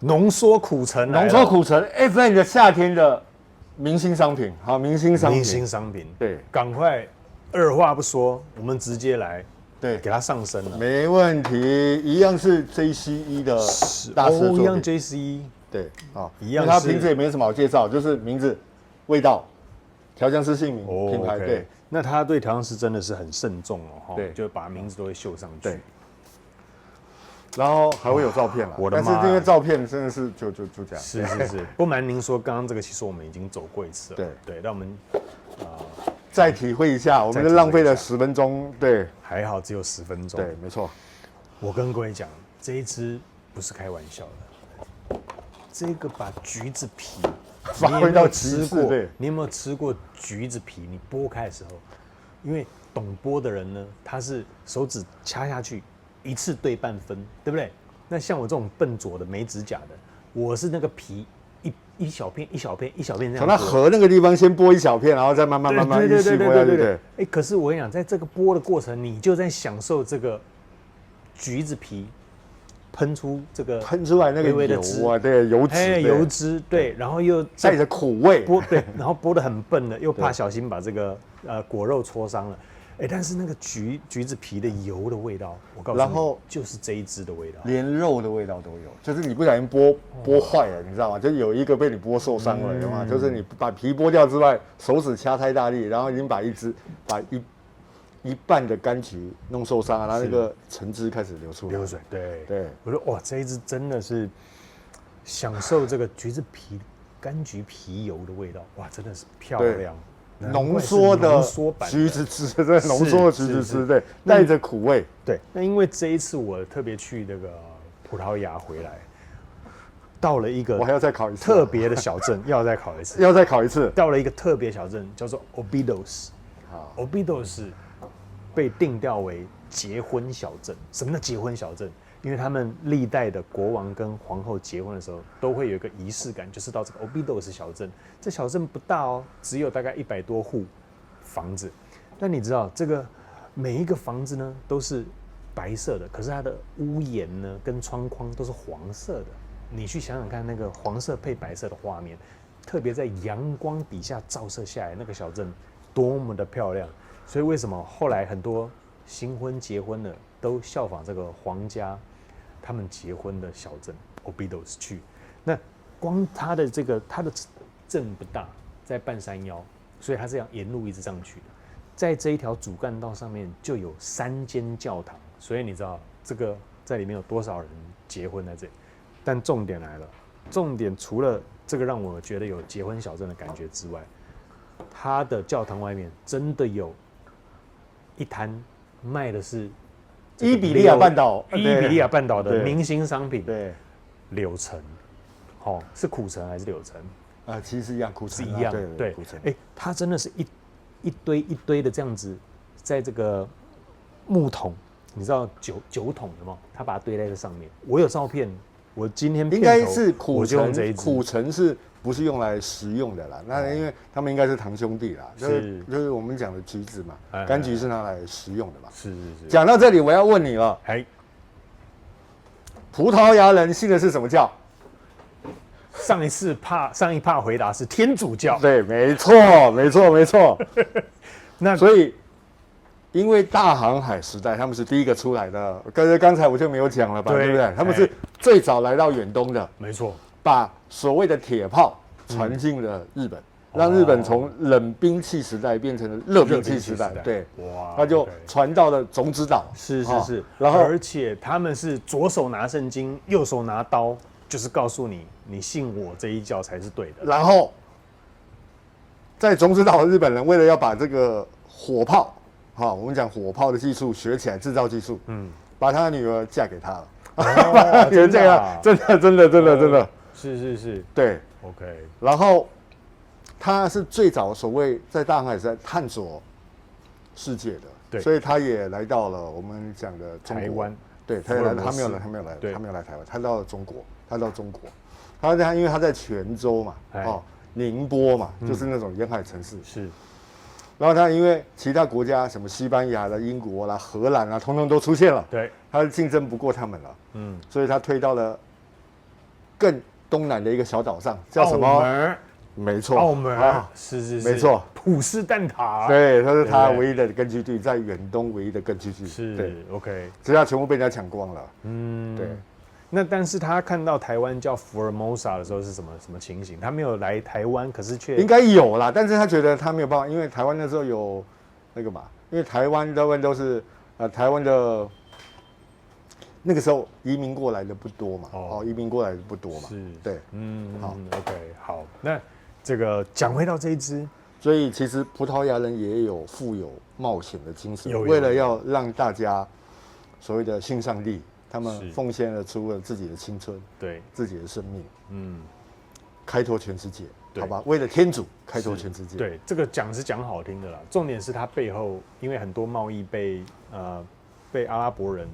浓缩苦橙，浓缩苦橙 FN 的夏天的明星商品，好，明星商品，明星商品，对，赶快二话不说，我们直接来，对，给它上身了，没问题，一样是 JCE 的大师作品，一样 JCE， 对，啊，一样，它瓶子也没什么好介绍，就是名字、味道、调香师姓名、品牌，对。那他对调香师真的是很慎重哦，对，就把名字都会绣上去。对。然后还会有照片了，但是这个照片真的是就这样。是，不瞒您说，刚刚这个其实我们已经走过一次了。对，让我们再体会一下，我们就浪费了10分钟。对，还好只有10分钟。对，没错。我跟各位讲，这一支不是开玩笑的，这个把橘子皮发挥到极致。你有没有吃过橘子皮？你剥开的时候，因为懂剥的人呢，他是手指掐下去。一次对半分，对不对？那像我这种笨拙的没指甲的，我是那个皮一小片一小片一小片这样，从它核那个地方先剥一小片，然后再慢慢一细剥下去。对。哎，可是我跟你讲，在这个剥的过程，你就在享受这个橘子皮喷出来那个油啊，对，油脂，油脂，对，然后又带着苦味，对，然后剥得很笨的，又怕小心把这个果肉戳伤了。哎，但是那个橘子皮的油的味道，我告诉你，然后就是这一支的味道，连肉的味道都有，就是你不小心剥坏了，你知道吗？就有一个被你剥受伤了，有吗？就是你把皮剥掉之外，手指掐太大力，然后已经把一半的柑橘弄受伤了，然后那个橙汁开始流出来，流水，对，我说哇，这一支真的是享受这个橘子皮柑橘皮油的味道，哇，真的是漂亮。浓缩的橘子汁，对，浓缩的橘子汁，对，带着苦味，对。那因为这一次我特别去那个葡萄牙回来，到了一个我还要再考一次特别的小镇，要再考一次，要再考一次。到了一个特别小镇，叫做 Obidos，Obidos 被定调为结婚小镇。什么叫结婚小镇？因为他们历代的国王跟皇后结婚的时候，都会有一个仪式感，就是到这个 Obidos 小镇。这小镇不大哦，只有大概100多户房子。但你知道，这个每一个房子呢都是白色的，可是它的屋檐呢跟窗框都是黄色的。你去想想看，那个黄色配白色的画面，特别在阳光底下照射下来，那个小镇多么的漂亮。所以为什么后来很多新婚结婚的都效仿这个皇家他们结婚的小镇 Obidos 去？那光它的镇不大，在半山腰，所以它这样沿路一直上去的。在这一条主干道上面就有3间教堂，所以你知道这个在里面有多少人结婚在这里？但重点来了，重点除了这个让我觉得有结婚小镇的感觉之外，它的教堂外面真的有一摊卖的是伊比利亚半岛的明星商品，对，柳橙，是苦橙还是柳橙？其实一样，苦橙是一样，对，苦橙。它真的是一堆一堆的这样子，在这个木桶，你知道酒桶的吗？它把它堆在这上面。我有照片，我今天应该是苦橙，我就用这一支。苦橙是不是用来食用的啦？那因为他们应该是堂兄弟啦，就是我们讲的橘子嘛，柑橘是拿来食用的嘛。是。讲到这里，我要问你了，葡萄牙人信的是什么教？上一趴回答是天主教。对，没错。那所以，因为大航海时代，他们是第一个出来的。刚才我就没有讲了吧，对不对？他们是最早来到远东的，没错。把所谓的铁炮传进了日本，让日本从冷兵器时代变成了热兵器时代。对，哇，他就传到了种子岛。是。然后，而且他们是左手拿圣经，右手拿刀。就是告诉你，你信我这一教才是对的。然后，在种子岛的日本人为了要把这个火炮，我们讲火炮的技术学起来，制造技术，把他的女儿嫁给他了。有这样，真的。是。对 ，OK。然后，他是最早所谓在大航海时代探索世界的，对，所以他也来到了我们讲的台湾。对，他没有来台湾，他到了中国。因为他在泉州嘛，宁波嘛，就是那种沿海城市。是。然后他因为其他国家什么西班牙啦、英国啦、荷兰啦，通通都出现了，对，他竞争不过他们了，所以他推到了更东南的一个小岛上，叫什澳么？门，没错，澳门啊，是，没错，普式蛋挞，对，它是它对不对唯一的根据地，在远东唯一的根据地，是对， OK，只要全部被人家抢光了，对。那但是他看到台湾叫福尔摩沙的时候是什么情形？他没有来台湾，可是却应该有啦，但是他觉得他没有办法，因为台湾那时候有那个嘛，因为台湾大部分都是台湾的那个时候移民过来的不多嘛，移民过来的不多嘛，是，对，好 OK 好，那这个讲回到这一支，所以其实葡萄牙人也有富有冒险的精神，有为了要让大家所谓的信上帝，他们是奉献了出了自己的青春，对，自己的生命，嗯，开拓全世界，对好吧？为了天主开拓全世界，对，这个讲是讲好听的啦，重点是它背后，因为很多贸易被阿拉伯人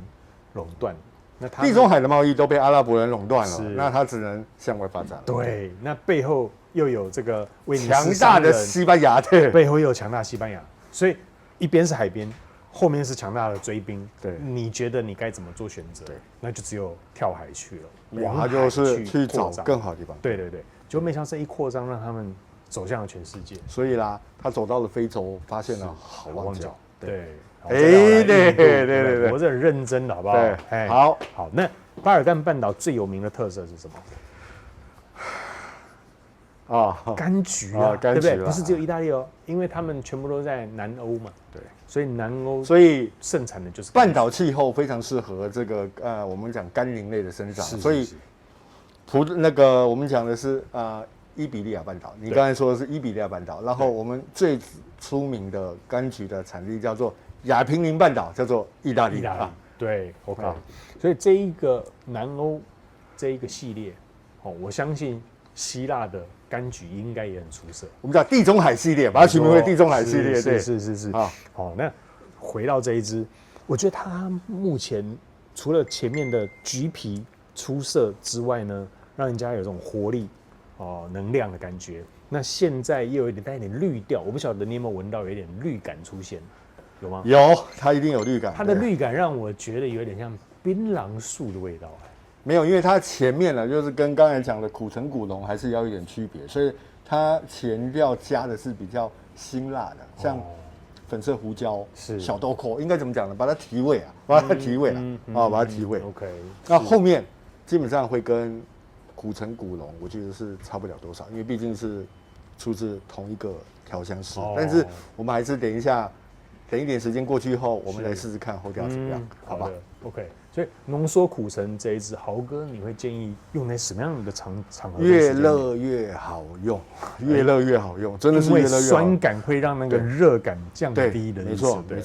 垄断，那他地中海的贸易都被阿拉伯人垄断了是，那他只能向外发展了。对，那背后又有这个威尼斯强大的商人西班牙，对，背后又有强大的西班牙，所以一边是海边，后面是强大的追兵。对你觉得你该怎么做选择？对，那就只有跳海去了，他就是去找扩张更好的地方。对对对，结果没想到这一扩张，让他们走向了全世界。所以啦，他走到了非洲，发现了好望角。对，对，我这很认真的好不好？对，好，那巴尔干半岛最有名的特色是什么？柑橘啊，对不对？不是只有意大利哦，因为他们全部都在南欧嘛。对，所以南欧盛产的就是半岛气候非常适合这个我们讲甘霖类的生长，所以我们讲的是伊比利亚半岛，你刚才说的是伊比利亚半岛，然后我们最出名的柑橘的产地叫做亚平宁半岛，叫做意大利。对 ，OK。所以这一个南欧这一个系列，我相信希腊的柑橘应该也很出色。我们叫地中海系列，把它取名为地中海系列。对，是。好，那回到这一支，我觉得它目前除了前面的橘皮出色之外呢，让人家有这种活力能量的感觉。那现在又有点带一点绿调，我不晓得你有没有闻到有一点绿感出现，有吗？有，它一定有绿感。它的绿感让我觉得有点像槟榔树的味道。没有，因为它前面呢，就是跟刚才讲的苦橙古龙还是要有点区别，所以它前调加的是比较辛辣的，像粉色胡椒、小豆蔻，应该怎么讲呢？把它提味啊，把它提味把它提味。OK， 那后面基本上会跟苦橙古龙，我觉得是差不了多少，因为毕竟是出自同一个调香师。但是我们还是等一点时间过去后，我们来试试看后调怎么样，好吧 ？OK。所以浓缩苦橙这一支，豪哥你会建议用在什么样的场合？越热越好用，越热越好用，真的是越热越好用。因为酸感会让那个热感降低的。没错。因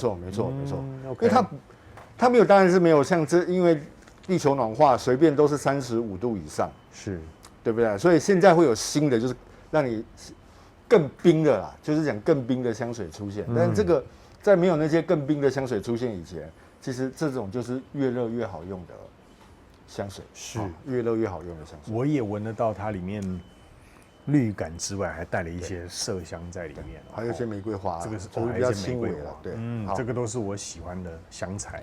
为它没有，当然是没有像因为地球暖化，随便都是35度以上，是对不对？所以现在会有新的，就是让你更冰的啦，就是讲更冰的香水出现。但这个在没有那些更冰的香水出现以前，其实这种就是越热越好用的香水，是越热越好用的香水。我也闻得到它里面绿感之外，还带了一些麝香在里面，还有一些玫瑰花，这个是比较轻微了。对，这个都是我喜欢的香材，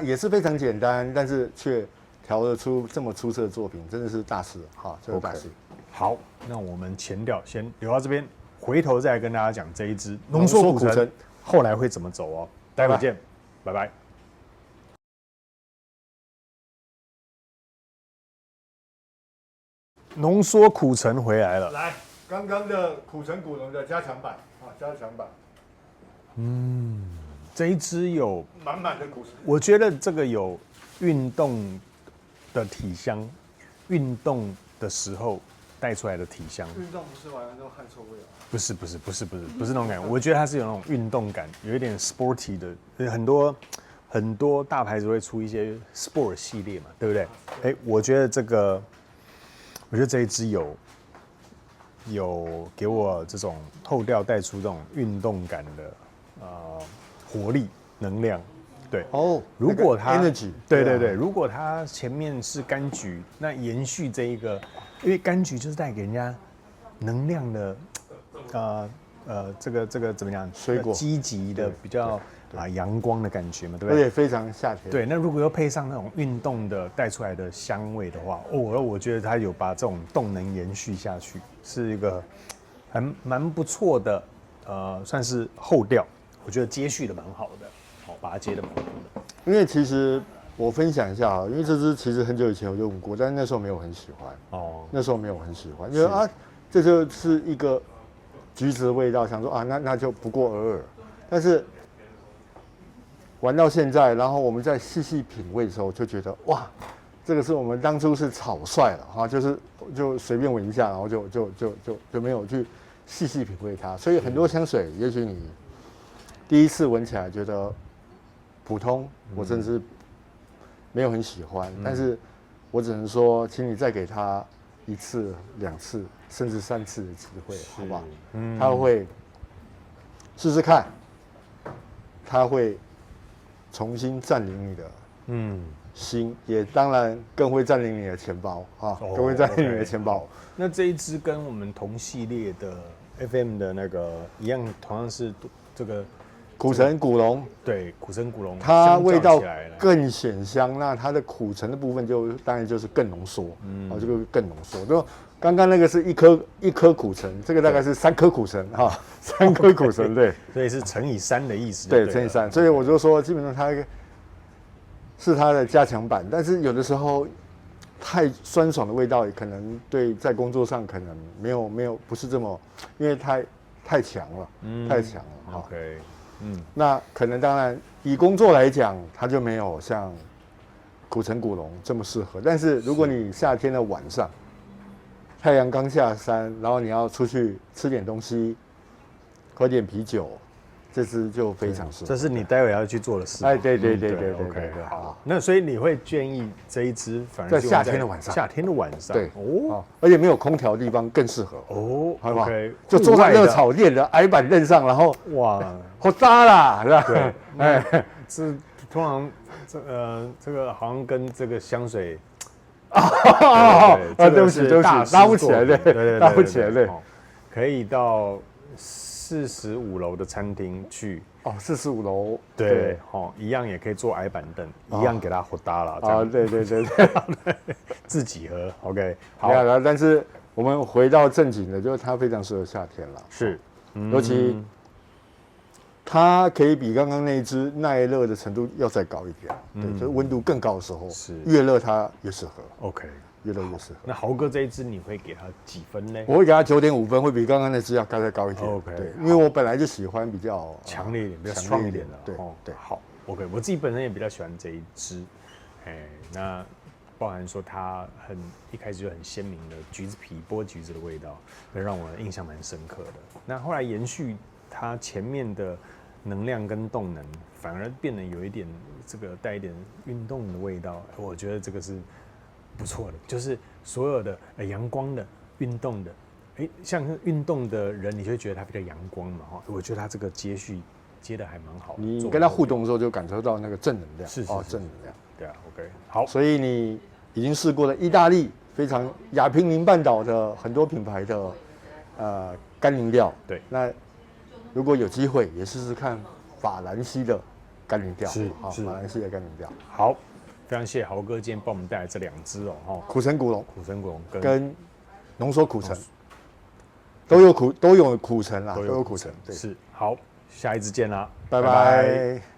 也是非常简单，但是却调得出这么出色的作品，真的是大师哈，这是大师。好，那我们前调先留到这边，回头再来跟大家讲这一支浓缩苦橙后来会怎么走哦。待会见，拜拜。浓缩苦橙回来了，来，刚刚的苦橙古龙的加强版加强版。这一支有满满的苦橙，我觉得这个有运动的体香，运动的时候带出来的体香。运动不是完了那种汗臭味啊？不是那种感觉，我觉得它是有那种运动感，有一点 sporty 的，很多大牌子会出一些 sport 系列嘛，对不对？我觉得这一支有给我这种后调带出这种运动感的活力能量，对如果它 energy 对，如果它前面是柑橘，那延续这一个，因为柑橘就是带给人家能量的，这个怎么讲？水果积极的比较啊阳光的感觉嘛，对不而对？且非常夏天。对，那如果又配上那种运动的带出来的香味的话，我觉得它有把这种动能延续下去，是一个蛮不错的，算是后调，我觉得接续的蛮好的，好，把它接的蛮好的。因为其实我分享一下啊，因为这支其实很久以前我就用过，但是那时候没有很喜欢。哦，那时候没有很喜欢，因为啊，这就是一个橘子的味道，想说啊，那就不过尔尔。但是玩到现在，然后我们在细细品味的时候，就觉得哇，这个是我们当初是草率了哈，就随便闻一下，然后就没有去细细品味它。所以很多香水，也许你第一次闻起来觉得普通，我甚至没有很喜欢，但是我只能说，请你再给他1次、2次，甚至3次的机会，好不好？他会试试看，他会重新占领你的心，也当然更会占领你的钱包啊，更会占领你的钱包。那这一支跟我们同系列的 FM 的那个一样，同样是这个苦橙古龙，对，苦橙古龙，它味道更显香，那它的苦橙的部分当然就是更浓缩，这个更浓缩。就刚刚那个是一颗苦橙，这个大概是3颗苦橙哈，3颗苦橙，对，所以是乘以3的意思，对，乘以3，所以我就说基本上它是它的加强版，但是有的时候太酸爽的味道，也可能在工作上可能没有不是这么，因为太强了，太强了。OK。那可能当然以工作来讲，它就没有像苦橙古龙这么适合。但是如果你夏天的晚上，太阳刚下山，然后你要出去吃点东西，喝点啤酒，这支就非常适合。这是你待会要去做的事。哎，对，OK， 好。那所以你会建议这一支，反正在夏天的晚上，夏天的晚上，对哦，而且没有空调的地方更适合哦，好不好？就坐在热炒店的矮板凳上，然后哇，好扎啦，是吧？对，哎，是通常这个好像跟这个香水对不起，拉不起来，对，拉不起来，对，可以到45楼的餐厅去哦，45楼，对，一样也可以坐矮板凳，一样给它活搭了，啊，对，自己喝 ，OK， 好，但是我们回到正经的，就是它非常适合夏天了，是，尤其它可以比刚刚那一支耐热的程度要再高一点，对，就是温度更高的时候，是越热它越适合 ，OK， 越热越适合。那豪哥这一支你会给他几分呢？我会给他9.5分，会比刚刚那支要再高一点。OK， 对，因为我本来就喜欢比较强烈一点、比较strong一点的。对，好 ，OK， 我自己本身也比较喜欢这一支，那包含说它一开始就很鲜明的橘子皮、剥橘子的味道，让我印象蛮深刻的。那后来延续它前面的能量跟动能，反而变得有一点这个带一点运动的味道，我觉得这个是不错的。就是所有的阳光的、运动的，像运动的人，你就会觉得他比较阳光嘛，哈。我觉得他这个接续接的还蛮好的。你跟他互动的时候，就感受到那个正能量，是正能量。对啊 ，OK， 好。所以你已经试过了意大利非常亚平宁半岛的很多品牌的甘宁调，对，那如果有机会也试试看法兰西的甘宁调，是法兰西的甘宁调。好，非常谢谢豪哥今天帮我们带来这2支哦，苦橙古龙跟浓缩苦橙，都有苦橙啦，都有苦橙。是，好，下一支见啦，拜拜。